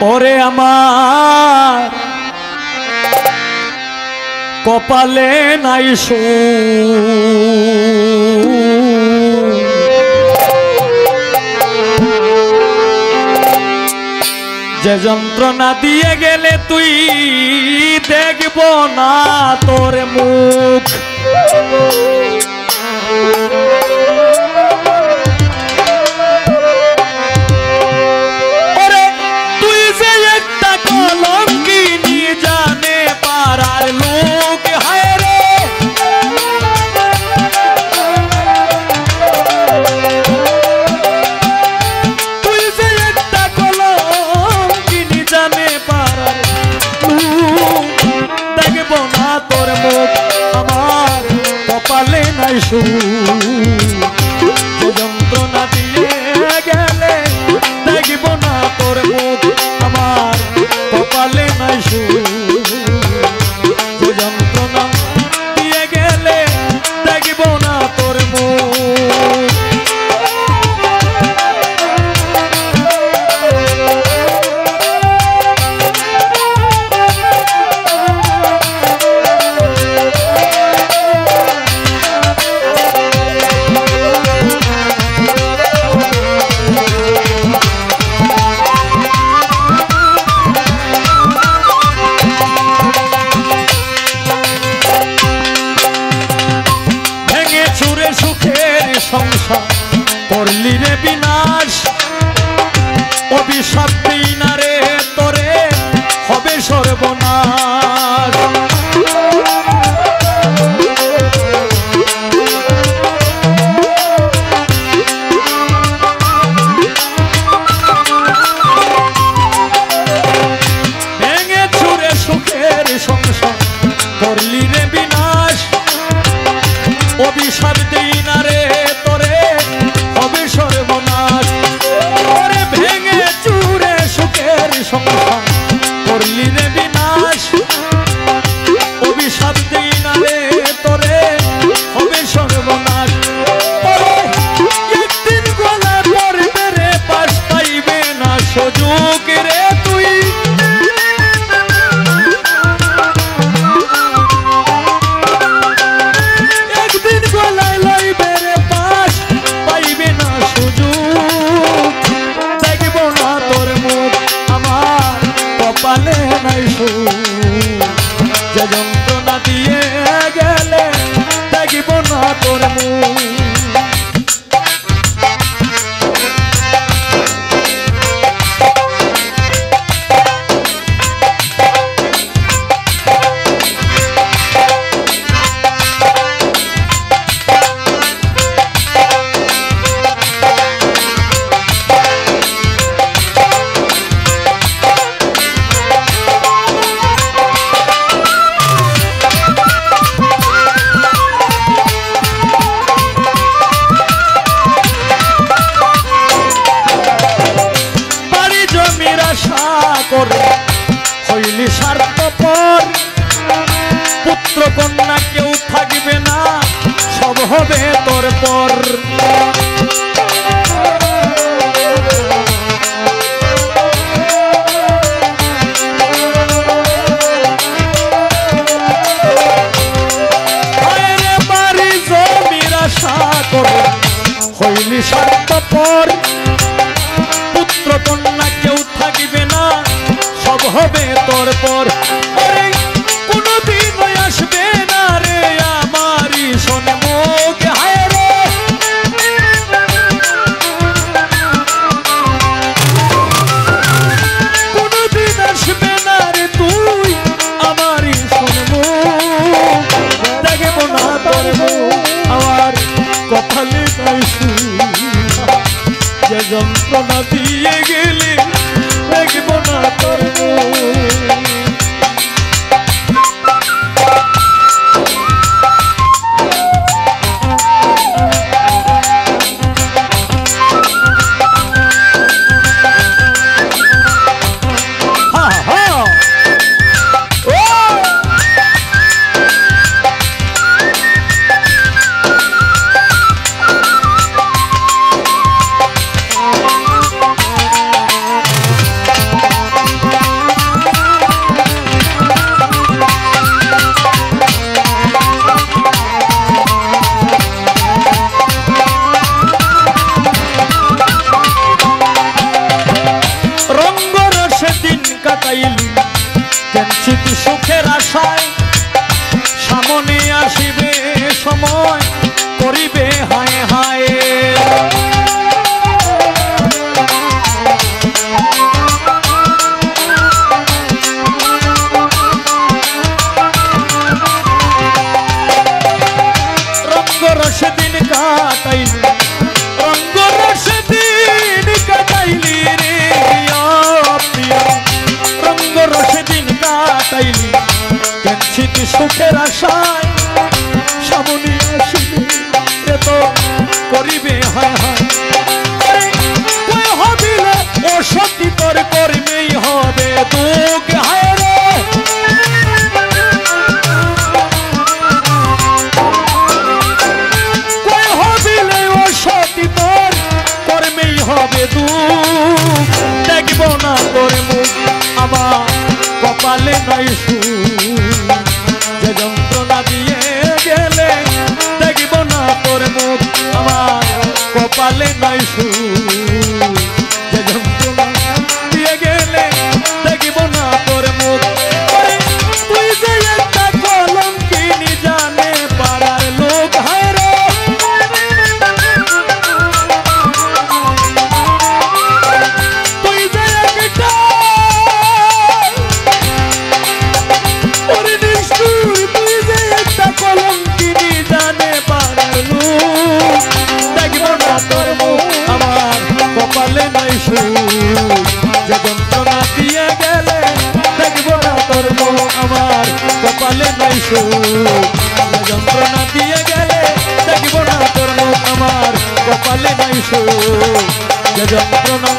ওরে আমার কপালে নাই যে যন্ত্রণা দিয়ে গেলে তুই দেখব না তোর মুখ যন্ত্রণা দিয়ে গেলে দেখব না তোর মুখ আমার কপালে নাই যন্ত্রণা দিয়ে গেলে দেখব না তোর মুখ করলি রে বিনাশ অভিশাপ দিই না রে তোরে হবে সর্বনাশ ভেঙে চুরে সুখের সংসার করলি রে বিনাশ অভিশাপ দিই না রে তোরে হবে সর্বনাশ ওরে ভেঙে চুরে সুখের সংসার করলি রে বিনাশ অভিশাপ দিই না রে তোরে হবে সর্বনাশ একদিন গলা পড়বে রে পাশ পাইবে না সুযোগ রে তুই একদিন গলায় লইবে রে পাশ পাইবে না সুযোগ দেখব না তোর মুখ আমার কপালে নাই যে যন্ত্রণা দিয়ে গেলে দেখব না তোর মুখ হইলি স্বার্থপর পুত্র কন্যা কেউ থাকবে না সব হবে তোর পর বাড়ি জমির আশা করে হইলি স্বার্থপর পুত্র কন্যা কেউ থাকবে না সব হবে তোর পর কোনদিন আসবে না রে আমারই শোনে মুখ হায় রে কোনদিন আসবে না রে তুই আমারই শোনে মুখ দেখব না তোর মুখ আমার কপালে নাই যে যন্ত্রণা দিয়ে গেলে দেখব না তোর রস দিন কাটাইলি রঙ্গ রস দিন কাটাইলি রে প্রিয়া রঙ্গ রস দিন কাটাইলি কেনছিত সুখের আশায় সামনে আসিলি এ তো করিবে হায় হায় কই হবিলে ও সত্যি তোর কর্মেই হবে দুঃখ হায় রে কই হবিলে ও সত্যি তোর কর্মেই হবে দুঃখ দেখব না তোর মুখ আমার কপালে নাই সুখ যে যন্ত্রণা দিয়ে গেলে দেখব না তোর মুখ আমার কপালে নাই সুখ যে যন্ত্রণা দিয়ে গেলে দেখব না তোর মুখ তুই যে একটা কলঙ্কিনী জানে পাড়ার লোক হায় রে তুই যে একটা তুই যে একটা কলঙ্কিনী জানে পাড়ার লোক দেখব না তোর মুখ আমার কপালে নাই সুখ যে যন্ত্রণা দিয়ে গেলে দেখব না তোর মুখ আমার কপালে নাই সুখ যে যন্ত্রণা দিয়ে গেলে দেখব না তোর মুখ আমার কপালে নাই সুখ যে যন্ত্রণা